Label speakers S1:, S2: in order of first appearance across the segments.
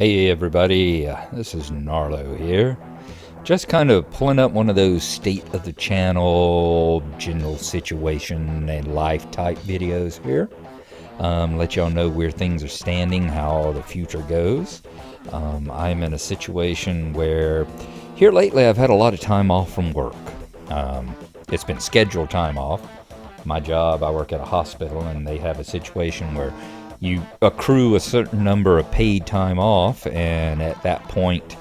S1: Hey everybody, this is Gnarlo here. Just kind of pulling up one of those state of the channel, general situation and life type videos here. Let y'all know where things are standing, how the future goes. I'm in a situation where here lately I've had a lot of time off from work. It's been scheduled time off. My job, I work at a hospital, and they have a situation where you accrue a certain number of paid time off, and at that point,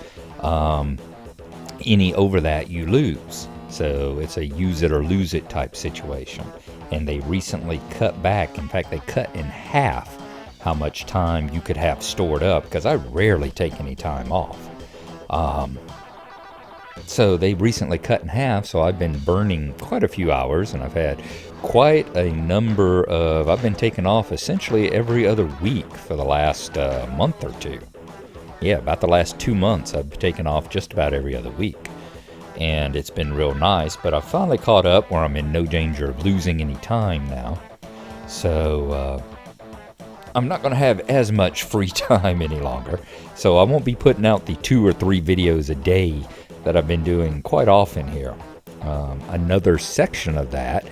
S1: any over that you lose. So it's a use it or lose it type situation. And they recently cut back. In fact, they cut in half how much time you could have stored up, because I rarely take any time off. So they recently cut in half, so I've been burning quite a few hours, and I've had quite a number of, I've been taking off essentially every other week for the last month or two. Yeah, about the last 2 months I've taken off just about every other week. And it's been real nice, but I've finally caught up where I'm in no danger of losing any time now. So I'm not going to have as much free time any longer. So I won't be putting out the 2 or 3 videos a day that I've been doing quite often here. Another section of that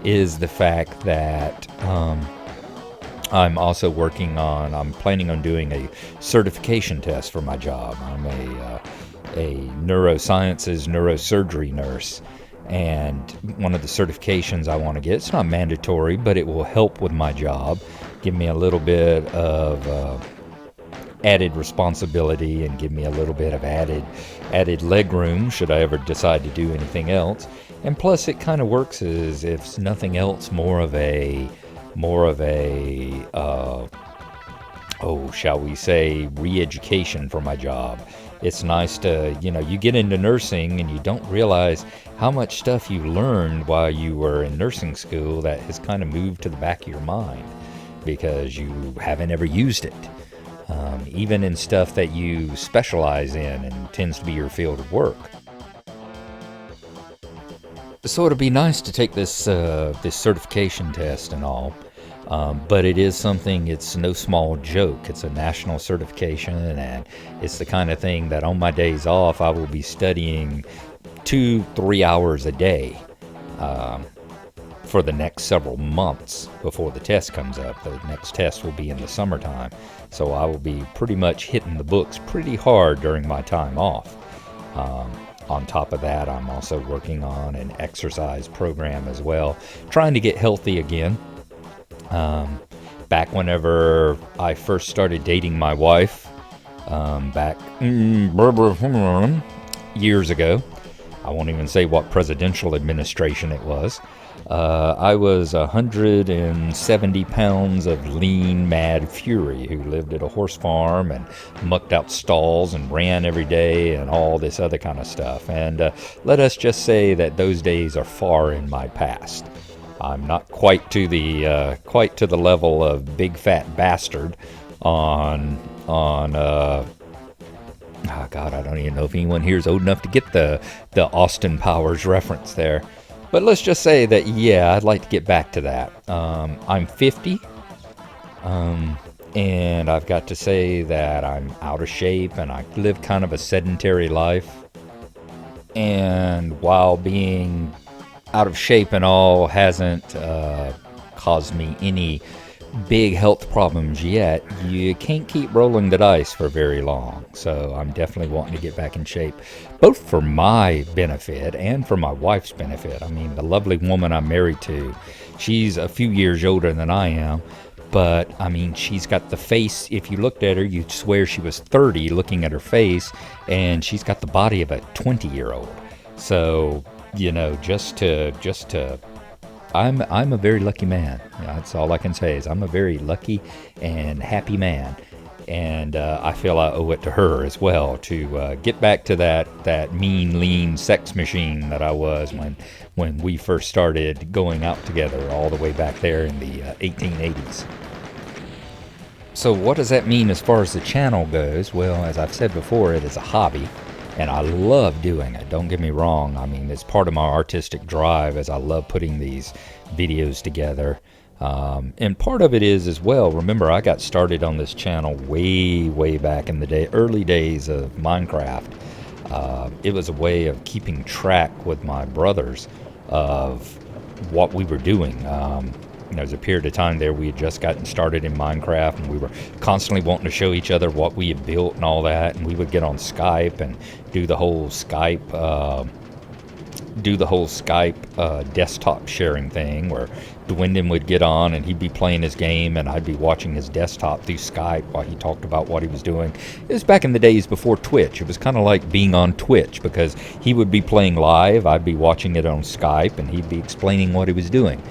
S1: is the fact that I'm also I'm planning on doing a certification test for my job. I'm a neurosciences, neurosurgery nurse, and one of the certifications I want to get, it's not mandatory, but it will help with my job, give me a little bit of added responsibility and give me a little bit of added leg room should I ever decide to do anything else. And plus it kind of works as, if nothing else, more of a shall we say, re-education for my job. It's nice to, you get into nursing and you don't realize how much stuff you learned while you were in nursing school that has kind of moved to the back of your mind because you haven't ever used it. Even in stuff that you specialize in and tends to be your field of work. So it'll be nice to take this certification test and all, but it is something, it's no small joke. It's a national certification, and it's the kind of thing that on my days off I will be studying 2-3 hours a day for the next several months before the test comes up. The next test will be in the summertime, so I will be pretty much hitting the books pretty hard during my time off. On top of that, I'm also working on an exercise program as well, trying to get healthy again. Back whenever I first started dating my wife, back years ago, I won't even say what presidential administration it was. I was 170 pounds of lean, mad fury who lived at a horse farm and mucked out stalls and ran every day and all this other kind of stuff. And let us just say that those days are far in my past. I'm not quite to the level of big fat bastard on oh God, I don't even know if anyone here is old enough to get the Austin Powers reference there. But let's just say that, yeah, I'd like to get back to that. I'm 50, and I've got to say that I'm out of shape, and I live kind of a sedentary life. And while being out of shape and all hasn't caused me any big health problems yet, you can't keep rolling the dice for very long. So I'm definitely wanting to get back in shape, both for my benefit and for my wife's benefit. I mean, the lovely woman I'm married to, she's a few years older than I am, but I mean, she's got the face, if you looked at her, you'd swear she was 30 looking at her face, and she's got the body of a 20-year-old. So, I'm a very lucky man. That's all I can say, is I'm a very lucky and happy man. And I feel I owe it to her as well to get back to that mean, lean sex machine that I was when we first started going out together all the way back there in the 1880s. So what does that mean as far as the channel goes? Well, as I've said before, it is a hobby. And I love doing it, don't get me wrong. I mean, it's part of my artistic drive, as I love putting these videos together. And part of it is as well, remember I got started on this channel way back in the early days of Minecraft. It was a way of keeping track with my brothers of what we were doing. There was a period of time there we had just gotten started in Minecraft, and we were constantly wanting to show each other what we had built and all that, and we would get on Skype and do the whole Skype desktop sharing thing, where Dwindon would get on and he'd be playing his game and I'd be watching his desktop through Skype while he talked about what he was doing. It was back in the days before Twitch. It was kind of like being on Twitch, because he would be playing live, I'd be watching it on Skype, and he'd be explaining what he was doing.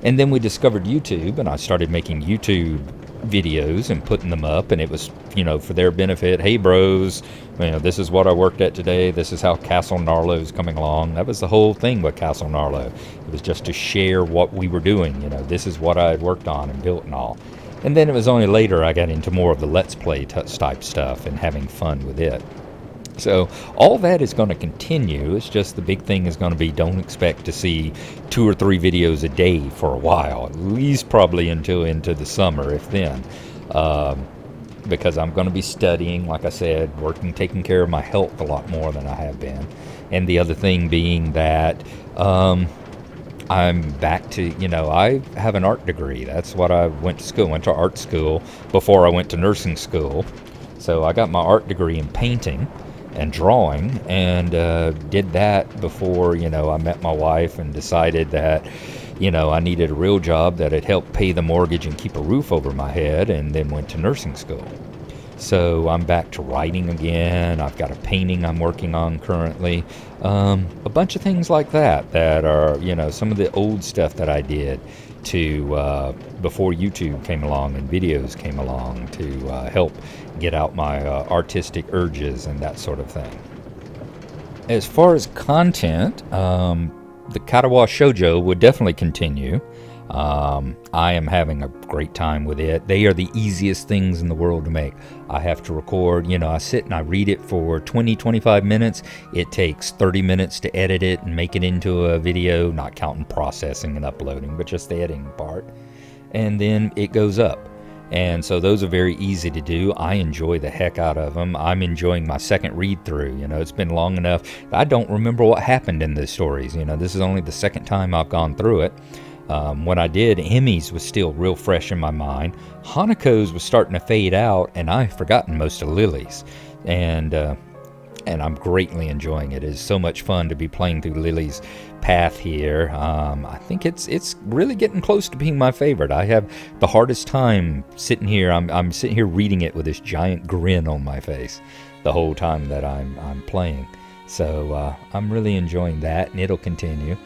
S1: And then we discovered YouTube, and I started making YouTube videos and putting them up, and it was, for their benefit. Hey bros, this is what I worked at today. This is how Castle Gnarlo is coming along. That was the whole thing with Castle Gnarlo. It was just to share what we were doing. This is what I had worked on and built and all. And then it was only later I got into more of the Let's Play type stuff and having fun with it. So all that is going to continue. It's just the big thing is going to be, don't expect to see 2 or 3 videos a day for a while, at least probably until into the summer, if then. Because I'm going to be studying, like I said, working, taking care of my health a lot more than I have been. And the other thing being that I'm back to, I have an art degree. That's what I went to school. Went to art school before I went to nursing school. So I got my art degree in painting and drawing, and did that before, I met my wife and decided that, I needed a real job that had helped pay the mortgage and keep a roof over my head, and then went to nursing school. So I'm back to writing again. I've got a painting I'm working on currently. A bunch of things like that are, some of the old stuff that I did to before YouTube came along and videos came along to help get out my artistic urges and that sort of thing. As far as content, the Katawa Shoujo would definitely continue. I am having a great time with it. They are the easiest things in the world to make. I have to record, I sit and I read it for 20-25 minutes. It takes 30 minutes to edit it and make it into a video, not counting processing and uploading, but just the editing part. And then it goes up. And so those are very easy to do. I enjoy the heck out of them. I'm enjoying my second read through. It's been long enough. I don't remember what happened in the stories. This is only the second time I've gone through it. When I did, Emmy's was still real fresh in my mind. Hanako's was starting to fade out, and I've forgotten most of Lily's. And I'm greatly enjoying it. It is so much fun to be playing through Lily's path here. I think it's really getting close to being my favorite. I have the hardest time sitting here. I'm sitting here reading it with this giant grin on my face the whole time that I'm playing. So I'm really enjoying that, and it'll continue.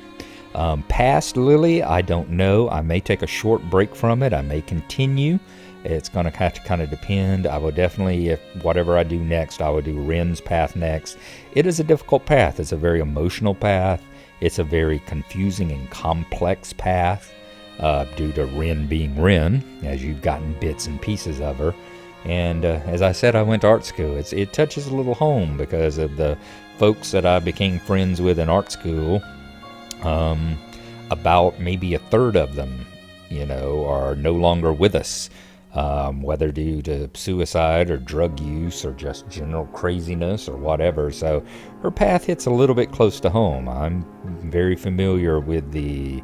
S1: Past Lily, I don't know. I may take a short break from it. I may continue. It's going to have to kind of depend. I will definitely, if whatever I do next, I will do Ren's path next. It is a difficult path. It's a very emotional path. It's a very confusing and complex path due to Ren being Ren, as you've gotten bits and pieces of her. And as I said, I went to art school. It touches a little home because of the folks that I became friends with in art school. About maybe a third of them, are no longer with us, whether due to suicide or drug use or just general craziness or whatever. So her path hits a little bit close to home. I'm very familiar with the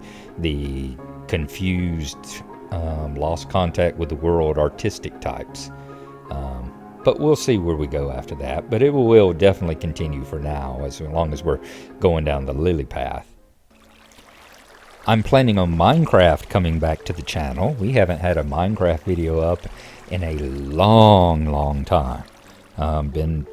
S1: confused, lost contact with the world artistic types. But we'll see where we go after that. But it will definitely continue for now, as long as we're going down the Lily path. I'm planning on Minecraft coming back to the channel. We haven't had a Minecraft video up in a long time. Been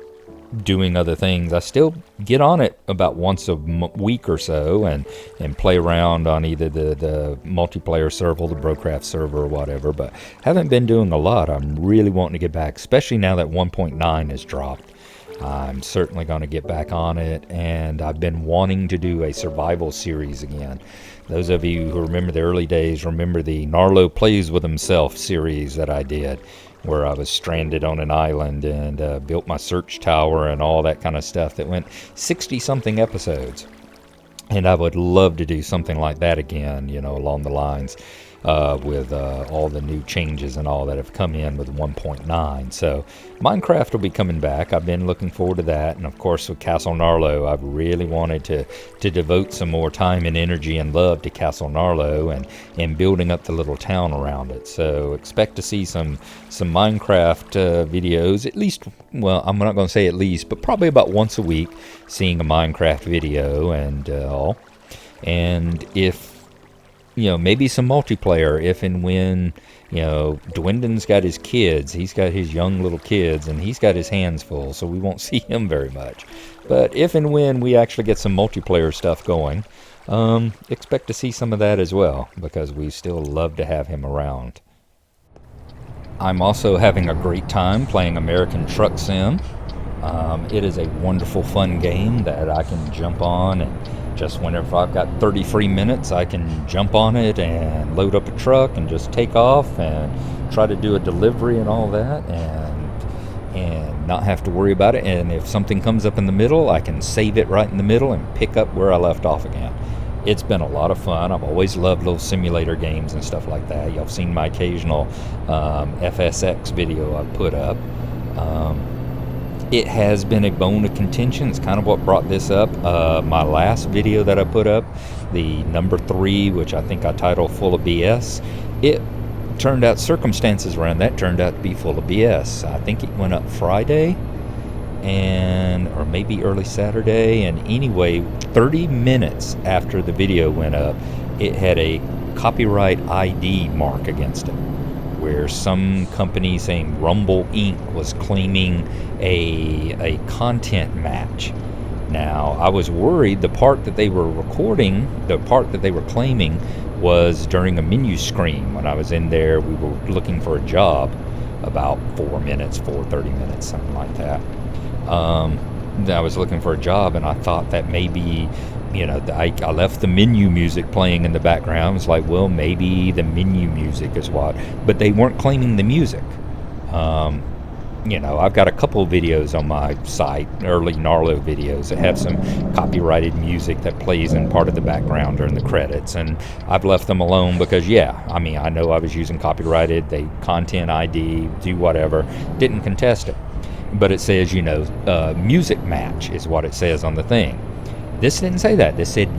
S1: doing other things. I still get on it about once a week or so and play around on either the multiplayer server, the Brocraft server or whatever, but haven't been doing a lot. I'm really wanting to get back, especially now that 1.9 has dropped. I'm certainly going to get back on it, and I've been wanting to do a survival series again. Those of you who remember the early days remember the Gnarlo Plays With Himself series that I did, where I was stranded on an island and built my search tower and all that kind of stuff that went 60-something episodes. And I would love to do something like that again, along the lines. with all the new changes and all that have come in with 1.9. So Minecraft will be coming back. I've been looking forward to that. And of course, with Castle Gnarlo, I've really wanted to devote some more time and energy and love to Castle Gnarlo and building up the little town around it. So expect to see some Minecraft videos, at least, well, I'm not going to say at least, but probably about once a week, seeing a Minecraft video and all. And if, maybe some multiplayer, if and when, Dwindon's got his kids, he's got his young little kids, and he's got his hands full, so we won't see him very much. But if and when we actually get some multiplayer stuff going, expect to see some of that as well, because we still love to have him around. I'm also having a great time playing American Truck Sim. It is a wonderful, fun game that I can jump on, and just whenever I've got 30 free minutes, I can jump on it and load up a truck and just take off and try to do a delivery and all that, and not have to worry about it. And if something comes up in the middle, I can save it right in the middle and pick up where I left off again. It's been a lot of fun. I've always loved little simulator games and stuff like that. Y'all have seen my occasional FSX video I've put up. It has been a bone of contention. It's kind of what brought this up. My last video that I put up, the number 3, which I think I titled Full of BS, it turned out, circumstances around that turned out to be full of BS. I think it went up Friday, or maybe early Saturday, and anyway, 30 minutes after the video went up, it had a copyright ID mark against it, where some company saying Rumble Inc. was claiming a content match. Now, I was worried the part that they were recording, the part that they were claiming, was during a menu screen. When I was in there, we were looking for a job, about 30 minutes, something like that. I was looking for a job, and I thought that maybe, I left the menu music playing in the background. It's like, well, maybe the menu music is what, but they weren't claiming the music. I've got a couple of videos on my site, early Gnarlo videos, that have some copyrighted music that plays in part of the background during the credits, and I've left them alone because, I know I was using copyrighted, they content ID, do whatever, didn't contest it. But it says, music match is what it says on the thing. This didn't say that. This said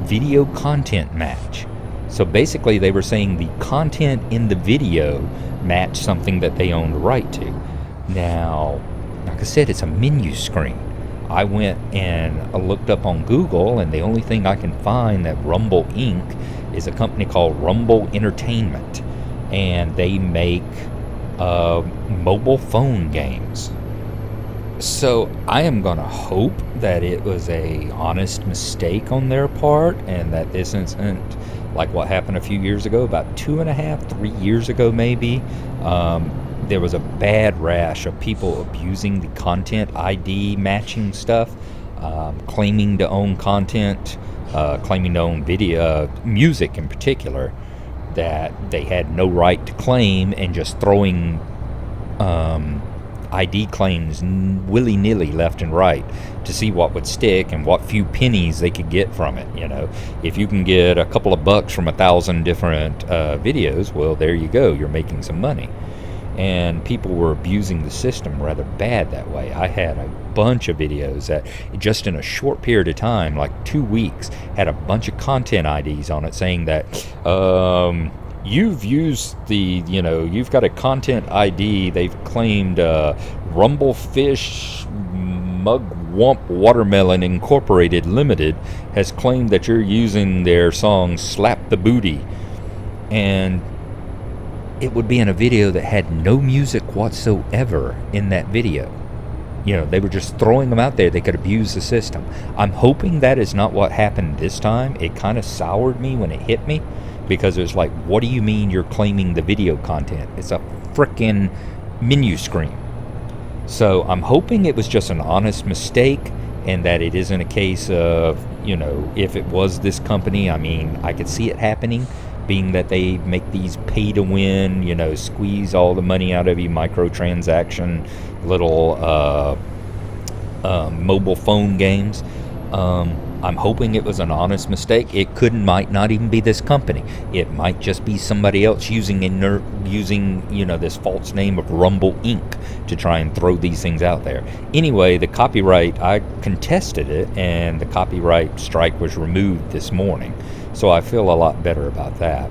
S1: video content match. So basically they were saying the content in the video matched something that they owned the right to. Now, like I said, it's a menu screen. I went and looked up on Google, and the only thing I can find that Rumble Inc. is a company called Rumble Entertainment, and they make mobile phone games. So I am going to hope that it was a honest mistake on their part, and that this isn't like what happened a few years ago, about 3 years ago maybe. There was a bad rash of people abusing the content ID matching stuff, claiming to own content, claiming to own video, music in particular, that they had no right to claim, and just throwing ID claims willy-nilly left and right to see what would stick and what few pennies they could get from it. If you can get a couple of bucks from 1,000 different videos, well, there you go, you're making some money. And people were abusing the system rather bad that way. I had a bunch of videos that just in a short period of time, like 2 weeks, had a bunch of content IDs on it saying that you've used you've got a content ID. They've claimed Rumblefish Mugwump Watermelon Incorporated Limited has claimed that you're using their song Slap the Booty. And it would be in a video that had no music whatsoever in that video. They were just throwing them out there. They could abuse the system. I'm hoping that is not what happened this time. It kind of soured me when it hit me, because it was like, what do you mean you're claiming the video content? It's a frickin' menu screen. So I'm hoping it was just an honest mistake, and that it isn't a case of, if it was this company, I could see it happening, being that they make these pay-to-win, squeeze all the money out of you, microtransaction, little mobile phone games. I'm hoping it was an honest mistake. It might not even be this company. It might just be somebody else using this false name of Rumble Inc. to try and throw these things out there. Anyway, the copyright, I contested it, and the copyright strike was removed this morning. So I feel a lot better about that.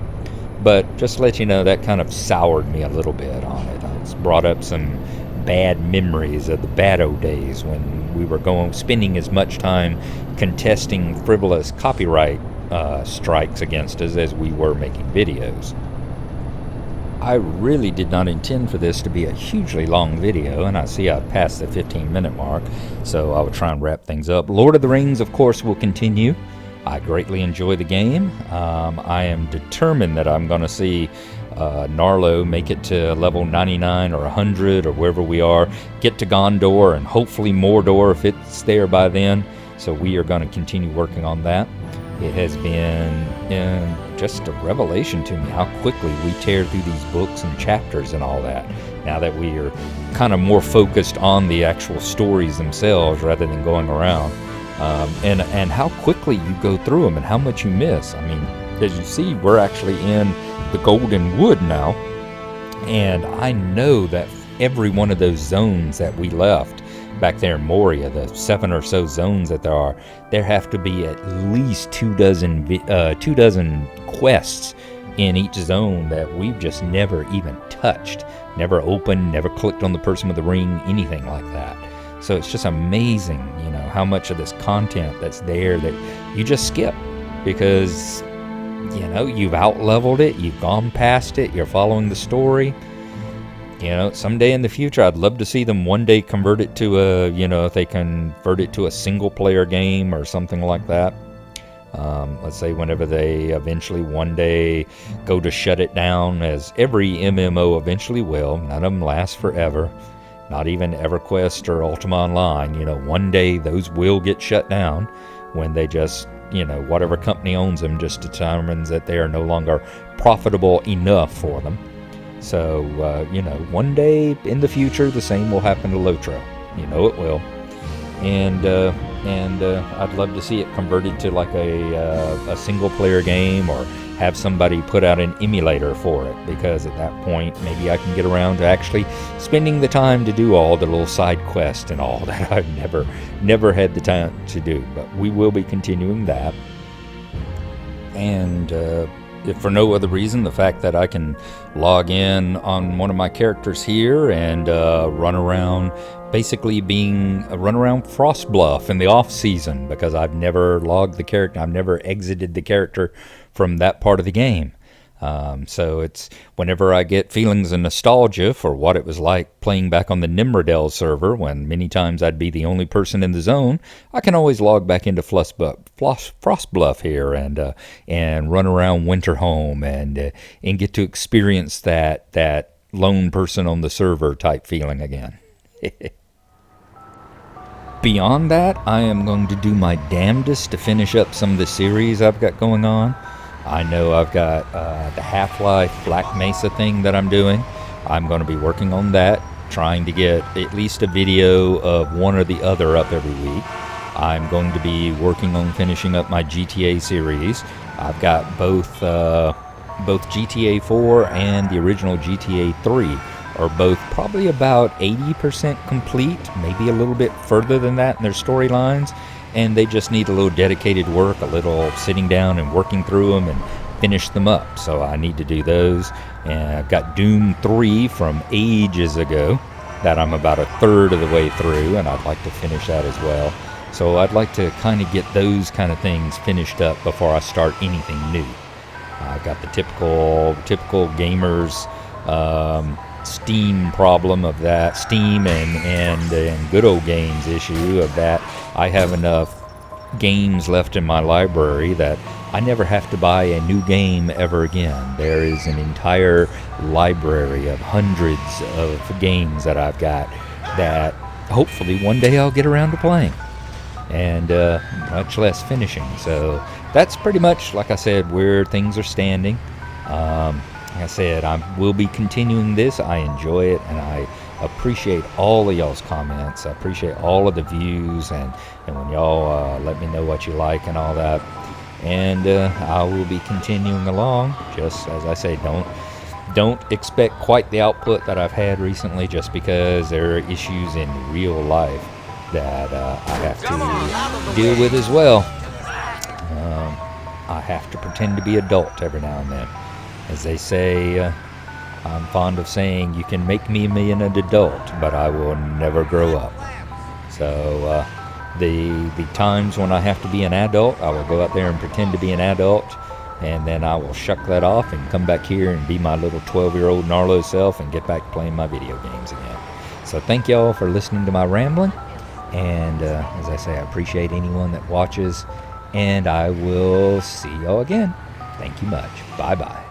S1: But just to let you know, that kind of soured me a little bit on it. It's brought up some bad memories of the bad old days when we were spending as much time contesting frivolous copyright strikes against us as we were making videos. I really did not intend for this to be a hugely long video, and I see I've passed the 15-minute mark, so I will try and wrap things up. Lord of the Rings, of course, will continue. I greatly enjoy the game. I am determined that I'm going to see Gnarlo make it to level 99 or 100 or wherever we are, get to Gondor and hopefully Mordor if it's there by then. So we are going to continue working on that. It has been just a revelation to me how quickly we tear through these books and chapters and all that, now that we are kind of more focused on the actual stories themselves rather than going around. And how quickly you go through them and how much you miss. I mean, as you see, we're actually in the Golden Wood now, and I know that every one of those zones that we left back there in Moria, the 7 or so zones that there have to be at least 24 quests in each zone that we've just never even touched, never opened, never clicked on the person with the ring, anything like that. So it's just amazing, how much of this content that's there that you just skip because, you've out-leveled it, you've gone past it, you're following the story. Someday in the future, I'd love to see them one day convert it to if they convert it to a single-player game or something like that. Let's say whenever they eventually one day go to shut it down, as every MMO eventually will. None of them last forever. Not even EverQuest or Ultima Online. One day those will get shut down when they just, whatever company owns them just determines that they are no longer profitable enough for them. So, one day in the future, the same will happen to Lotro. It will. And I'd love to see it converted to like a single-player game, or have somebody put out an emulator for it, because at that point maybe I can get around to actually spending the time to do all the little side quests and all that I've never had the time to do. But we will be continuing that. And if for no other reason, the fact that I can log in on one of my characters here and run around Frostbluff in the off season, because I've never logged the character, I've never exited the character from that part of the game. So it's whenever I get feelings of nostalgia for what it was like playing back on the Nimrodel server, when many times I'd be the only person in the zone, I can always log back into Frostbluff here and run around Winterhome and get to experience that lone person on the server type feeling again. Beyond that, I am going to do my damnedest to finish up some of the series I've got going on. I know I've got the Half-Life Black Mesa thing that I'm doing. I'm going to be working on that, trying to get at least a video of one or the other up every week. I'm going to be working on finishing up my GTA series. I've got both GTA 4 and the original GTA 3 are both probably about 80% complete, maybe a little bit further than that in their storylines, and they just need a little dedicated work, a little sitting down and working through them and finish them up. So I need to do those. And I've got Doom 3 from ages ago that I'm about a third of the way through, and I'd like to finish that as well. So I'd like to kind of get those kind of things finished up before I start anything new. I've got the typical gamers Steam problem of that, Steam and good old games issue of that. I have enough games left in my library that I never have to buy a new game ever again. There is an entire library of hundreds of games that I've got that hopefully one day I'll get around to playing, and much less finishing. So that's pretty much, like I said, where things are standing. Like I said, I will be continuing this. I enjoy it, and I appreciate all of y'all's comments. I appreciate all of the views, and when y'all let me know what you like and all that. And I will be continuing along. Just as I say, don't expect quite the output that I've had recently, just because there are issues in real life that I have to deal with as well. I have to pretend to be adult every now and then. As they say, I'm fond of saying, you can make me an adult, but I will never grow up. So the times when I have to be an adult, I will go out there and pretend to be an adult, and then I will shuck that off and come back here and be my little 12-year-old Gnarlo self and get back playing my video games again. So thank y'all for listening to my rambling, and as I say, I appreciate anyone that watches, and I will see y'all again. Thank you much. Bye-bye.